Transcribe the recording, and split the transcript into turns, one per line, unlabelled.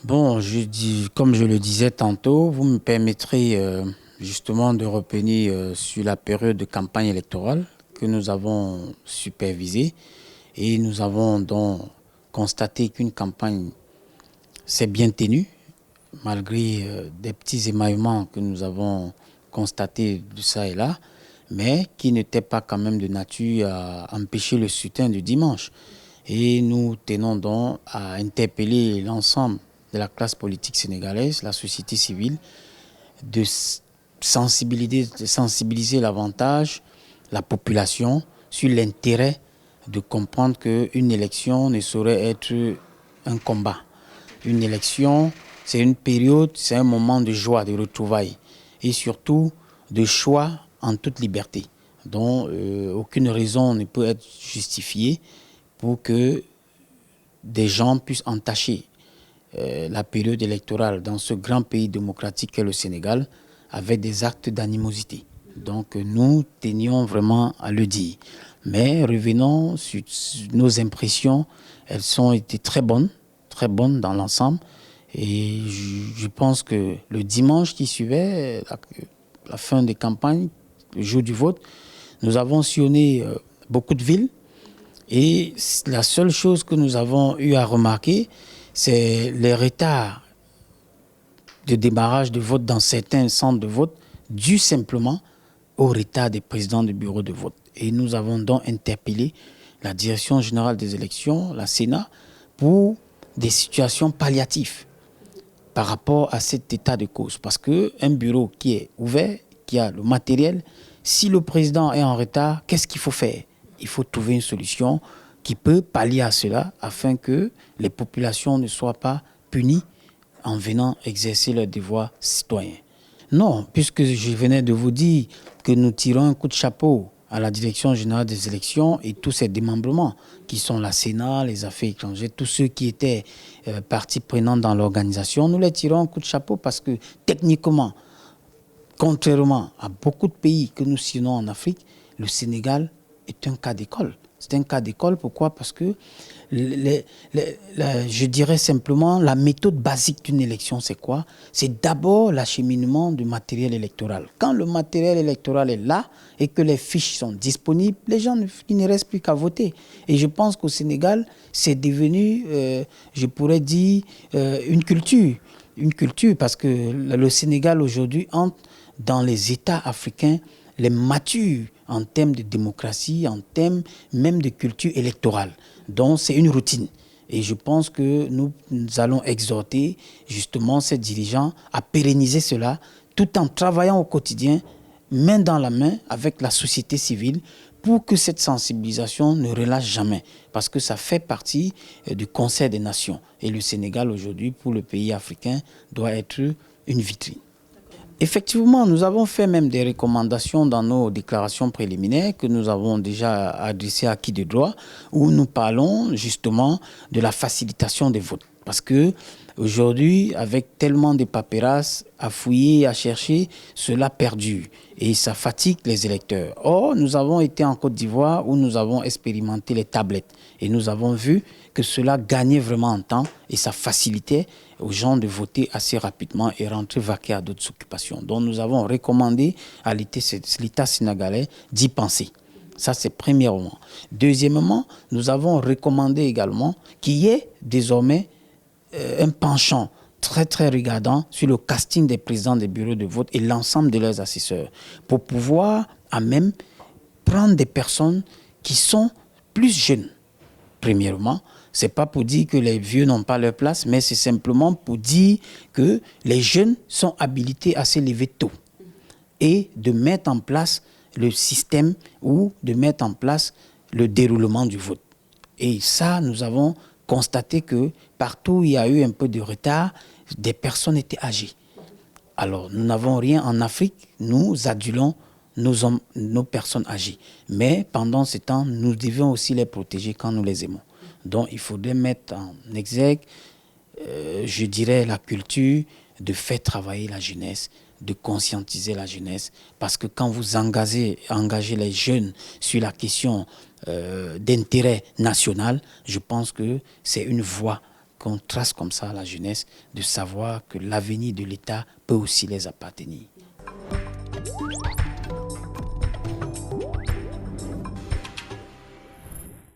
Bon, comme je le disais tantôt, vous me permettrez justement de revenir sur la période de campagne électorale que nous avons supervisée et nous avons donc constaté qu'une campagne s'est bien tenue malgré des petits émaillements que nous avons constatés de ça et là, mais qui n'étaient pas quand même de nature à empêcher le scrutin du dimanche. Et nous tenons donc à interpeller l'ensemble de la classe politique sénégalaise, la société civile, de sensibiliser davantage la population sur l'intérêt de comprendre qu'une élection ne saurait être un combat. Une élection, c'est une période, c'est un moment de joie, de retrouvailles et surtout de choix en toute liberté, dont aucune raison ne peut être justifiée pour que des gens puissent entacher la période électorale dans ce grand pays démocratique qu'est le Sénégal avec des actes d'animosité. Donc nous tenions vraiment à le dire. Mais revenons sur nos impressions, elles ont été très bonnes dans l'ensemble. Et je pense que le dimanche qui suivait, la fin des campagnes, le jour du vote, nous avons sillonné beaucoup de villes. Et la seule chose que nous avons eu à remarquer, c'est les retards de démarrage de vote dans certains centres de vote dus simplement au retard des présidents du bureau de vote. Et nous avons donc interpellé la Direction générale des élections, la Sénat, pour des situations palliatives par rapport à cet état de cause. Parce qu'un bureau qui est ouvert, qui a le matériel, si le président est en retard, qu'est-ce qu'il faut faire? Il faut trouver une solution qui peut pallier à cela afin que les populations ne soient pas punies en venant exercer leurs devoirs citoyens. Non, puisque je venais de vous dire que nous tirons un coup de chapeau à la Direction générale des élections et tous ses démembrements, qui sont la Sénat, les affaires étrangères, tous ceux qui étaient partie prenante dans l'organisation, nous les tirons un coup de chapeau parce que techniquement, contrairement à beaucoup de pays que nous signons en Afrique, le Sénégal est un cas d'école. C'est un cas d'école, pourquoi? Parce que, je dirais simplement, la méthode basique d'une élection, c'est quoi? C'est d'abord l'acheminement du matériel électoral. Quand le matériel électoral est là et que les fiches sont disponibles, les gens il ne reste plus qu'à voter. Et je pense qu'au Sénégal, c'est devenu, je pourrais dire, une culture. Une culture, parce que le Sénégal aujourd'hui entre dans les États africains les matures en termes de démocratie, en termes même de culture électorale. Donc c'est une routine. Et je pense que nous allons exhorter justement ces dirigeants à pérenniser cela tout en travaillant au quotidien, main dans la main avec la société civile pour que cette sensibilisation ne relâche jamais. Parce que ça fait partie du Conseil des Nations. Et le Sénégal aujourd'hui, pour le pays africain, doit être une vitrine. Effectivement, nous avons fait même des recommandations dans nos déclarations préliminaires que nous avons déjà adressées à qui de droit, où nous parlons justement de la facilitation des votes. Parce que aujourd'hui, avec tellement de paperasses à fouiller, à chercher, cela perdure et ça fatigue les électeurs. Or, nous avons été en Côte d'Ivoire où nous avons expérimenté les tablettes et nous avons vu que cela gagnait vraiment en temps et ça facilitait aux gens de voter assez rapidement et rentrer vaquer à d'autres occupations. Donc nous avons recommandé à l'État sénégalais d'y penser. Ça, c'est premièrement. Deuxièmement, nous avons recommandé également qu'il y ait désormais un penchant très très regardant sur le casting des présidents des bureaux de vote et l'ensemble de leurs assesseurs pour pouvoir à même prendre des personnes qui sont plus jeunes. Premièrement, c'est pas pour dire que les vieux n'ont pas leur place, mais c'est simplement pour dire que les jeunes sont habilités à s'élever tôt et de mettre en place le système ou de mettre en place le déroulement du vote. Et ça, nous avons constaté que partout où il y a eu un peu de retard, des personnes étaient âgées. Alors, nous n'avons rien en Afrique, nous adulons nos personnes âgées. Mais pendant ce temps, nous devions aussi les protéger quand nous les aimons. Donc, il faudrait mettre en exergue, je dirais, la culture de faire travailler la jeunesse, de conscientiser la jeunesse. Parce que quand vous engagez les jeunes sur la question d'intérêt national, je pense que c'est une voie qu'on trace comme ça à la jeunesse, de savoir que l'avenir de l'État peut aussi les appartenir.